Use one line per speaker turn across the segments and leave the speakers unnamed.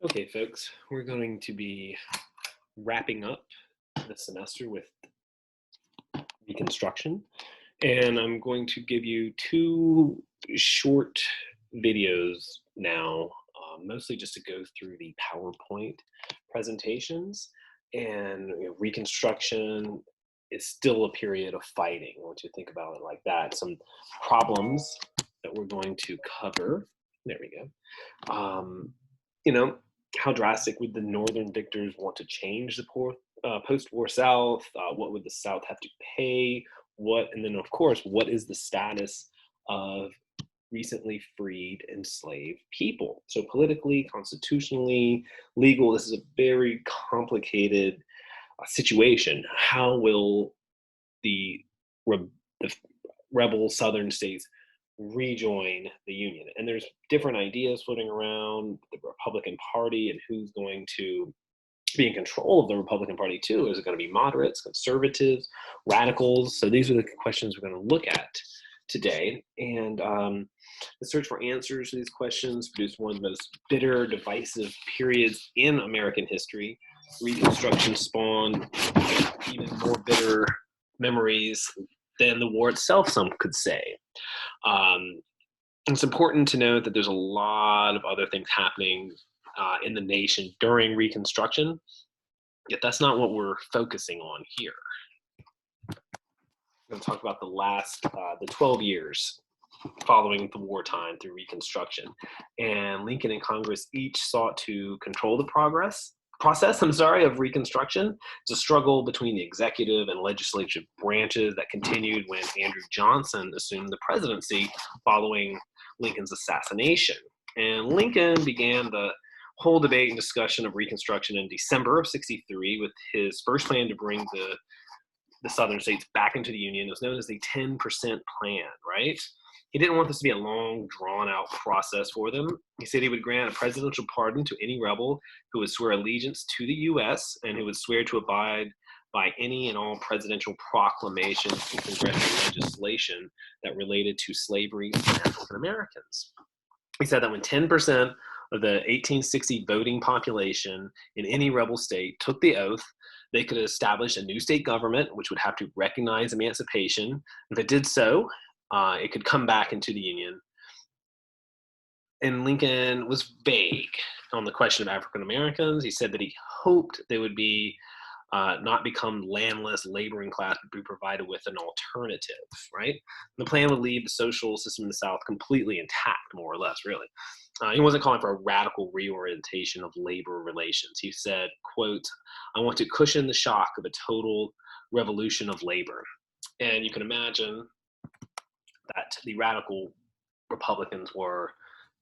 Okay, folks, we're going to be wrapping up the semester with Reconstruction, and I'm going to give you two short videos now, mostly just to go through the PowerPoint presentations. And Reconstruction is still a period of fighting. I want you to think about it like that. Some problems that we're going to cover. There we go. You know, how drastic would the Northern victors want to change the post-war South? What would the South have to pay? And then of course, what is the status of recently freed enslaved people? So politically, constitutionally, legal, this is a very complicated situation. How will the, re- the rebel Southern states rejoin the Union? And there's different ideas floating around the Republican Party and who's going to be in control of the Republican Party too. Is it going to be moderates, conservatives, radicals? So these are the questions we're going to look at today. And the search for answers to these questions produced one of the most bitter, divisive periods in American history. Reconstruction spawned even more bitter memories than the war itself, some could say. Um, it's important to note that there's a lot of other things happening in the nation during Reconstruction, yet that's not what we're focusing on here. I'm going to talk about the 12 years following the wartime through Reconstruction. And Lincoln and Congress each sought to control the process of Reconstruction. It's a struggle between the executive and legislative branches that continued when Andrew Johnson assumed the presidency following Lincoln's assassination. And Lincoln began the whole debate and discussion of Reconstruction in December of '63 with his first plan to bring the Southern states back into the Union. It was known as the 10% plan, right? He didn't want this to be a long, drawn-out process for them. He said he would grant a presidential pardon to any rebel who would swear allegiance to the U.S. and who would swear to abide by any and all presidential proclamations and congressional legislation that related to slavery and African Americans. He said that when 10% of the 1860 voting population in any rebel state took the oath, they could establish a new state government, which would have to recognize emancipation. If it did so, it could come back into the Union. And Lincoln was vague on the question of African Americans. He said that he hoped they would be not become landless laboring class, but be provided with an alternative, right? The plan would leave the social system in the South completely intact, more or less, really. He wasn't calling for a radical reorientation of labor relations. He said, quote, "I want to cushion the shock of a total revolution of labor." And you can imagine that the radical Republicans were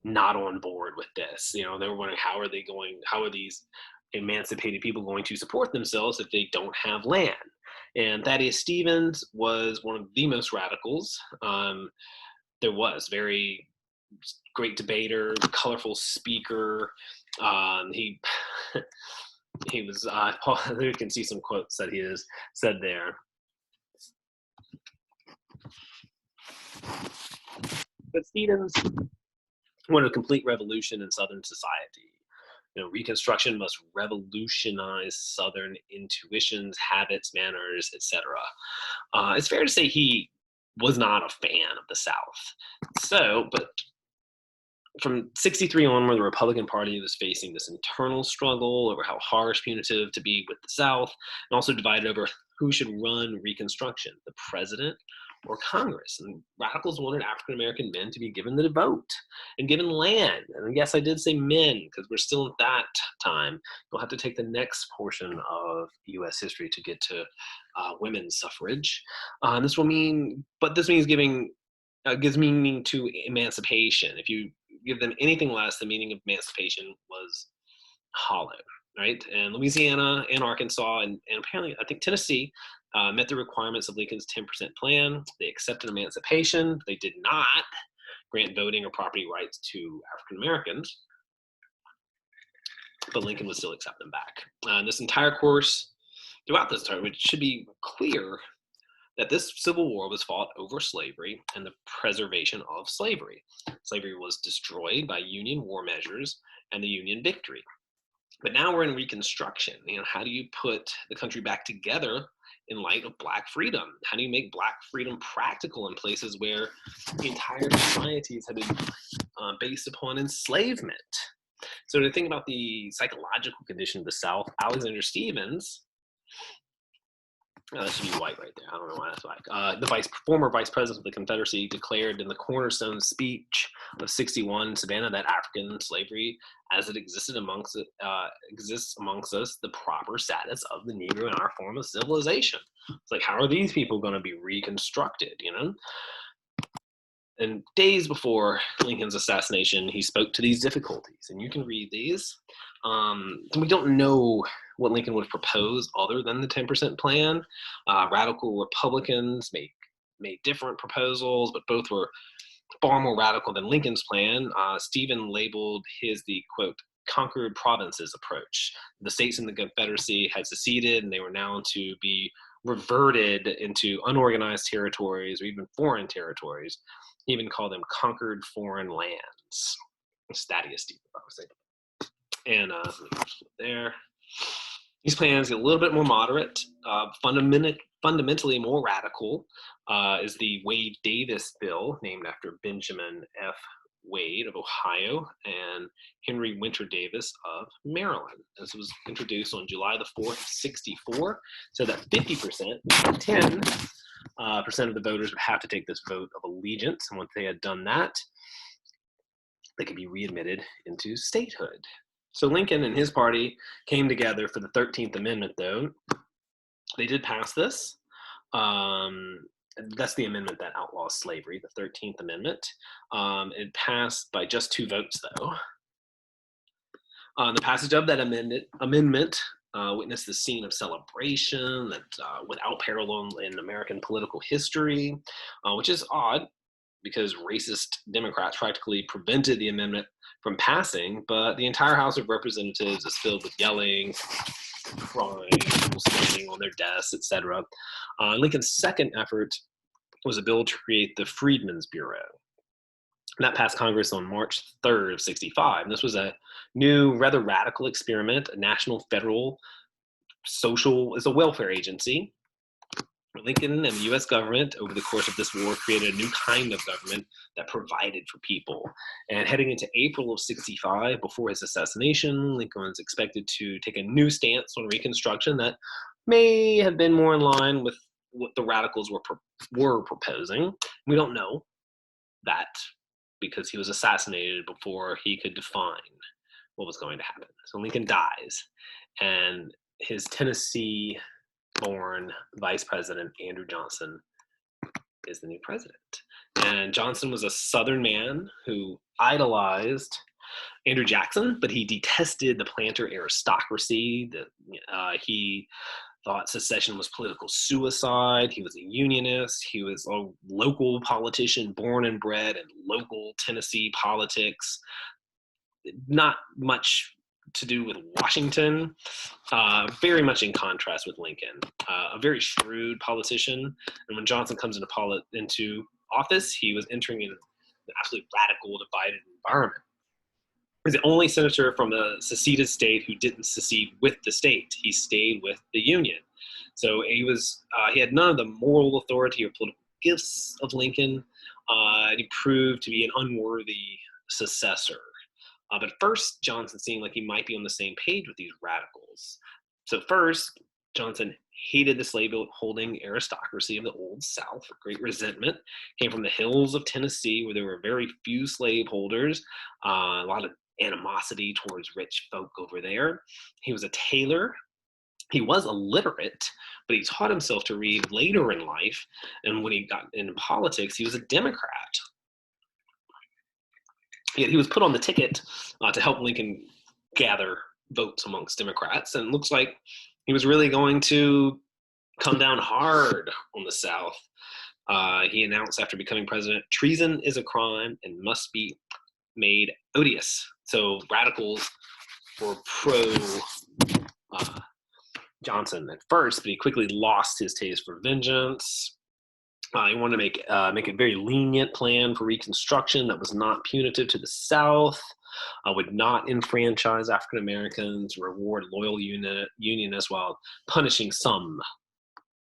not on board with this. You know, they were wondering how are these emancipated people going to support themselves if they don't have land? And Thaddeus Stevens was one of the most radicals. There was very great debater, colorful speaker. He he was. You can see some quotes that he has said there. But Stevens wanted a complete revolution in Southern society. You know, Reconstruction must revolutionize Southern intuitions, habits, manners, etc. It's fair to say he was not a fan of the South. But from '63 onward, the Republican Party was facing this internal struggle over how harsh, punitive to be with the South, and also divided over who should run Reconstruction, the president or Congress. And radicals wanted African American men to be given the vote and given land. And yes, I did say men because we're still at that time. You'll have to take the next portion of U.S. history to get to women's suffrage. This means gives meaning to emancipation. If you give them anything less, the meaning of emancipation was hollow, right? And Louisiana and Arkansas and apparently I think Tennessee met the requirements of Lincoln's 10% plan. They accepted emancipation. They did not grant voting or property rights to African Americans, but Lincoln would still accept them back. This entire course, throughout this time, it should be clear that this Civil War was fought over slavery and the preservation of slavery. Slavery was destroyed by Union war measures and the Union victory. But now we're in Reconstruction. How do you put the country back together in light of Black freedom? How do you make Black freedom practical in places where the entire societies have been based upon enslavement? So to think about the psychological condition of the South, Alexander Stevens, that should be white right there. I don't know why that's black. The former vice president of the Confederacy declared in the cornerstone speech of '61 Savannah that African slavery, as it existed exists amongst us, the proper status of the Negro in our form of civilization. It's like, how are these people going to be reconstructed? And days before Lincoln's assassination, he spoke to these difficulties, and you can read these. We don't know what Lincoln would propose other than the 10% plan. Radical Republicans made different proposals, but both were far more radical than Lincoln's plan. Stephen labeled his the, quote, conquered provinces approach. The states in the Confederacy had seceded, and they were now to be reverted into unorganized territories or even foreign territories. He even called them conquered foreign lands. Statius Stephen, I was thinking. And there. These plans get a little bit more moderate. Fundamentally more radical is the Wade-Davis bill, named after Benjamin F. Wade of Ohio and Henry Winter Davis of Maryland. This was introduced on July the 4th, 1964, so that 50%, 10% of the voters would have to take this vote of allegiance. And once they had done that, they could be readmitted into statehood. So Lincoln and his party came together for the 13th Amendment, though. They did pass this. That's the amendment that outlaws slavery, the 13th Amendment. It passed by just 2 votes, though. The passage of that amendment witnessed the scene of celebration that without parallel in American political history, which is odd because racist Democrats practically prevented the amendment from passing, but the entire House of Representatives is filled with yelling, crying, people standing on their desks, etc. Lincoln's second effort was a bill to create the Freedmen's Bureau. And that passed Congress on March 3rd of '65. And this was a new, rather radical experiment, a national federal it's a welfare agency. Lincoln and the U.S. government, over the course of this war, created a new kind of government that provided for people. And heading into April of '65, before his assassination, Lincoln was expected to take a new stance on Reconstruction that may have been more in line with what the radicals were proposing. We don't know that because he was assassinated before he could define what was going to happen. So Lincoln dies, and his Tennessee-born vice president, Andrew Johnson, is the new president. And Johnson was a Southern man who idolized Andrew Jackson, but he detested the planter aristocracy. He thought secession was political suicide. He was a unionist. He was a local politician, born and bred in local Tennessee politics. Not much to do with Washington, very much in contrast with Lincoln. A very shrewd politician. And when Johnson comes into office, he was entering an absolutely radical, divided environment. He's the only senator from a seceded state who didn't secede with the state. He stayed with the Union. So he had none of the moral authority or political gifts of Lincoln. And he proved to be an unworthy successor. But first, Johnson seemed like he might be on the same page with these radicals. So first, Johnson hated the slave-holding aristocracy of the Old South. Great resentment came from the hills of Tennessee, where there were very few slaveholders, a lot of animosity towards rich folk over there. He was a tailor. He was illiterate, but he taught himself to read later in life. And when he got into politics, he was a Democrat. Yet he was put on the ticket to help Lincoln gather votes amongst Democrats. And it looks like he was really going to come down hard on the South. He announced after becoming president, treason is a crime and must be made odious. So radicals were pro Johnson at first, but he quickly lost his taste for vengeance. He wanted to make a very lenient plan for Reconstruction that was not punitive to the South. would not enfranchise African Americans, reward loyal unionists while punishing some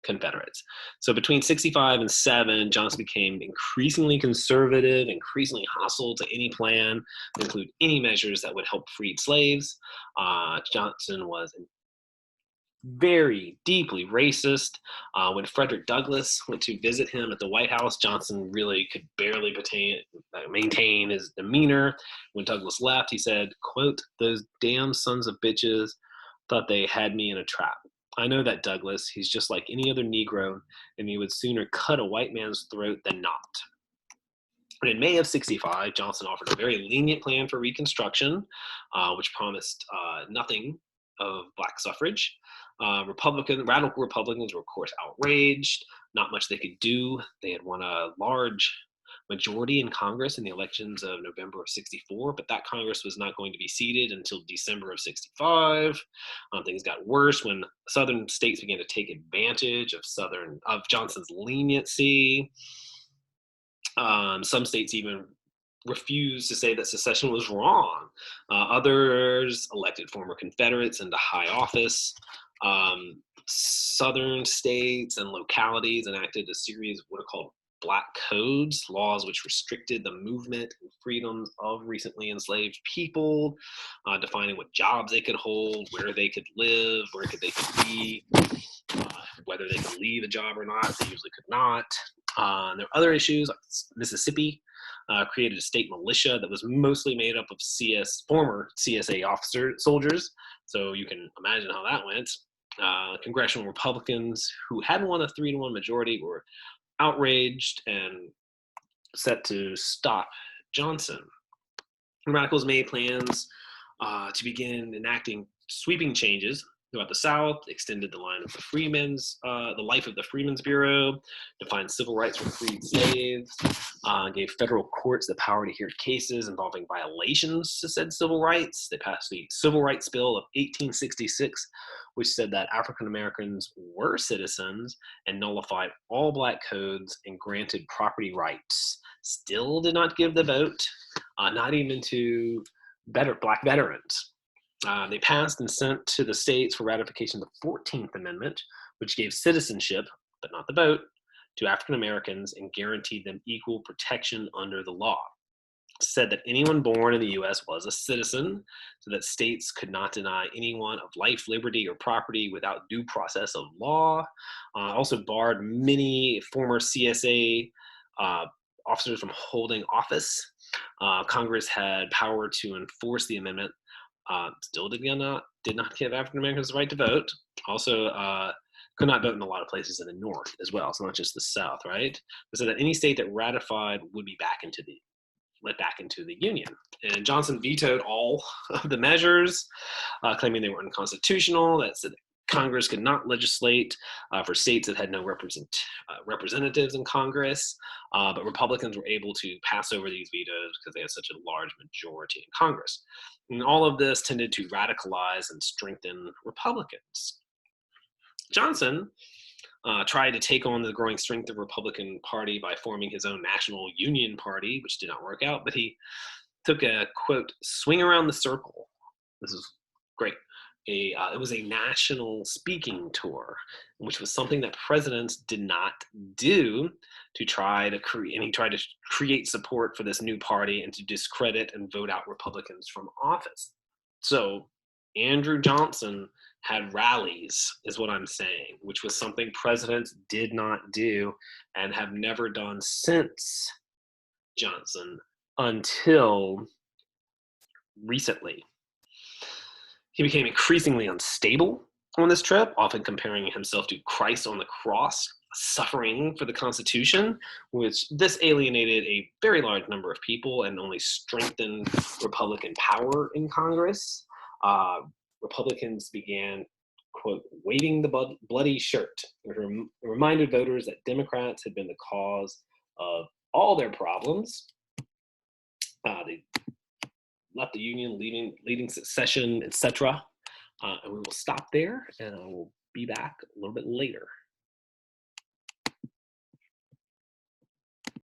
Confederates. So between 65 and 7, Johnson became increasingly conservative, increasingly hostile to any plan to include any measures that would help freed slaves. Johnson was very deeply racist. When Frederick Douglass went to visit him at the White House, Johnson really could barely maintain his demeanor. When Douglass left, he said, quote, "Those damn sons of bitches thought they had me in a trap. I know that Douglass, he's just like any other Negro, and he would sooner cut a white man's throat than not." And in May of 65, Johnson offered a very lenient plan for Reconstruction, which promised nothing of black suffrage. Radical Republicans were, of course, outraged. Not much they could do. They had won a large majority in Congress in the elections of November of 64, but that Congress was not going to be seated until December of 65. Things got worse when Southern states began to take advantage of Johnson's leniency. Some states even refused to say that secession was wrong. Others elected former Confederates into high office. Southern states and localities enacted a series of what are called Black Codes, laws which restricted the movement and freedoms of recently enslaved people, defining what jobs they could hold, where they could live, where they could be, whether they could leave a job or not. They usually could not. There are other issues, like Mississippi created a state militia that was mostly made up of former CSA soldiers. So you can imagine how that went. Congressional Republicans who had won a 3-1 majority were outraged and set to stop Johnson. Radicals made plans to begin enacting sweeping changes throughout the South, extended the life of the Freedmen's Bureau, defined civil rights for freed slaves, gave federal courts the power to hear cases involving violations to said civil rights. They passed the Civil Rights Bill of 1866, which said that African Americans were citizens and nullified all black codes and granted property rights. Still did not give the vote, not even to black veterans. They passed and sent to the states for ratification the 14th Amendment, which gave citizenship, but not the vote, to African Americans and guaranteed them equal protection under the law. It said that anyone born in the U.S. was a citizen, so that states could not deny anyone of life, liberty, or property without due process of law. Also barred many former CSA officers from holding office. Congress had power to enforce the amendment. Still did not give African Americans the right to vote. Also, could not vote in a lot of places in the North as well. So not just the South, right? So that any state that ratified would be let back into the Union. And Johnson vetoed all of the measures, claiming they were unconstitutional. That said, Congress could not legislate for states that had no representatives in Congress, but Republicans were able to pass over these vetoes because they had such a large majority in Congress. And all of this tended to radicalize and strengthen Republicans. Johnson tried to take on the growing strength of the Republican Party by forming his own National Union Party, which did not work out, but he took a, quote, swing around the circle. This is great. It was a national speaking tour, which was something that presidents did not do to try to create, and he tried to create support for this new party and to discredit and vote out Republicans from office. So Andrew Johnson had rallies, is what I'm saying, which was something presidents did not do and have never done since Johnson until recently. He became increasingly unstable on this trip, often comparing himself to Christ on the cross, suffering for the Constitution, which this alienated a very large number of people and only strengthened Republican power in Congress. Republicans began, quote, waving the bloody shirt. It reminded voters that Democrats had been the cause of all their problems. They left the Union, leading secession, etc. And we will stop there, and I will be back a little bit later.